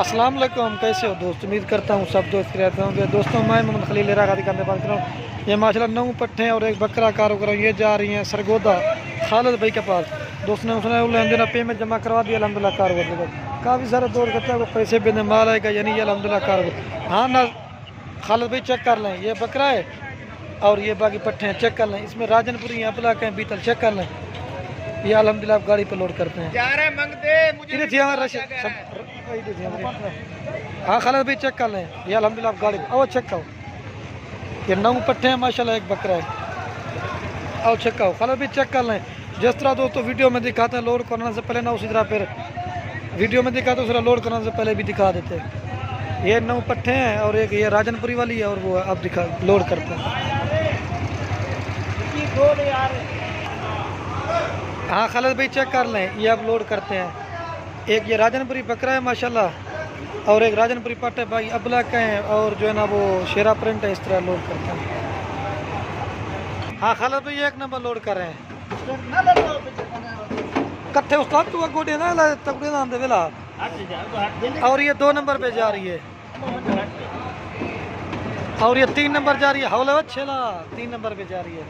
अस्सलाम वालेकुम, कैसे हो दोस्त। उम्मीद करता हूँ सब दोस्त रहते होंगे। दोस्तों मैं मोहम्मद खलील गादी करने बात कर रहा हूँ। ये माशाल्लाह 9 पट्टे और एक बकरा कारोबार ये जा रही हैं सरगोदा खालिद भाई के पास। दोस्त ने उसने लेन देना पेमेंट जमा करवा दिया अल्हम्दुलिल्लाह कारोबार काफ़ी सारे दौर करता है वो पैसे भी माल आएगा यानी ये अल्हम्दुलिल्लाह कारोबार। हाँ ना खालिद भाई चेक कर लें, ये बकरा है और ये बाकी पट्टे हैं, चेक कर लें। इसमें राजनपुरी अबला के बीतल चेक कर लें। ये अल्हम्दुलिल्लाह आप गाड़ी पे लोड करते हैं। हाँ खालिद भाई चेक कर लें, ये अल्हम्दुलिल्लाह आप गाड़ी आओ चेक करो। ये 9 पट्टे हैं माशाल्लाह, एक बकरा है। आओ चेक करो खालिद भाई चेक कर लें। जिस तरह दोस्तों वीडियो में दिखाते हैं लोड करने से पहले ना, उसी तरह फिर वीडियो में दिखाते उस तरह लोड करने से पहले भी दिखा देते हैं। ये 9 पट्टे हैं और एक ये राजनपुरी वाली है और वो अब दिखा लोड करते हैं। हाँ खालिद भाई चेक कर लें, ये अब लोड करते हैं। एक ये राजनपुरी बकरा है माशाल्लाह और एक राजनपुरी पट्टे भाई अबला का है और जो है ना वो शेरा प्रिंट है। इस तरह लोड करते हैं। हाँ खालिद भाई एक नंबर लोड कर रहे हैं। कट्ठे उस्ताद तू गोटे ना तकड़े नाम दे वेला और ये 2 नंबर पे जा रही है और ये 3 नंबर जा रही है। हौले छेला 3 नंबर पे जा रही है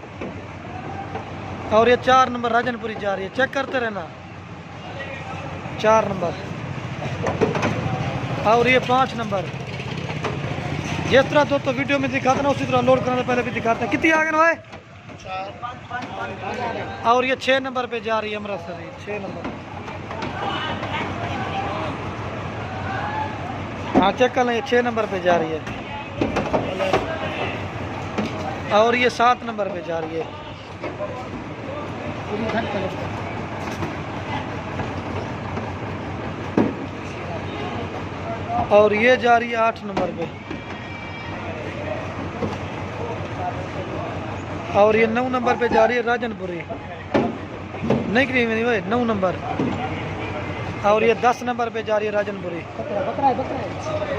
और ये 4 नंबर राजनपुरी जा रही है। चेक करते रहना 4 नंबर और ये 5 नंबर। जिस तरह दोस्तों वीडियो में दिखाते ना उसी तरह लोड करने से पहले भी दिखाते हैं। कितनी आगे ना है और ये 6 नंबर पे जा रही है अमृतसर, 6 नंबर। हाँ चेक कर लें, ये 6 नंबर पे जा रही है और ये 7 नंबर पे जा रही है और ये जा रही है 8 नंबर पे और ये 9 नंबर पे जा रही है राजनपुरी। नहीं भाई 9 नंबर और ये 10 नंबर पे जा रही है राजनपुरी।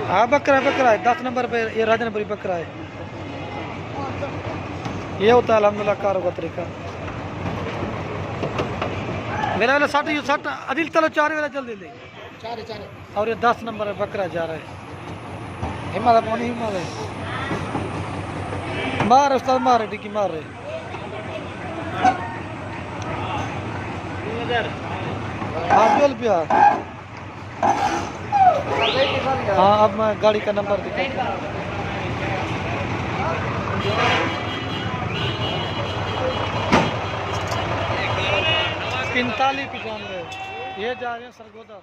हाँ बकरा है 10 नंबर पे ये राजनपुरी बकरा है। ये होता है अल्हम्दुलिल्लाह कारों का तरीका। मेरा वाला 60 अदिल चलो 4 वाला जल्दी ले 4 और ये 10 नंबर बकरा जा रहा है। हिमालय पानी हिमालय मार उस्ताद मार डिकी मार रहे। हाँ चल पिया। हाँ अब मैं गाड़ी का नंबर दिखा 45 95 ये जा रहे हैं सरगोदा।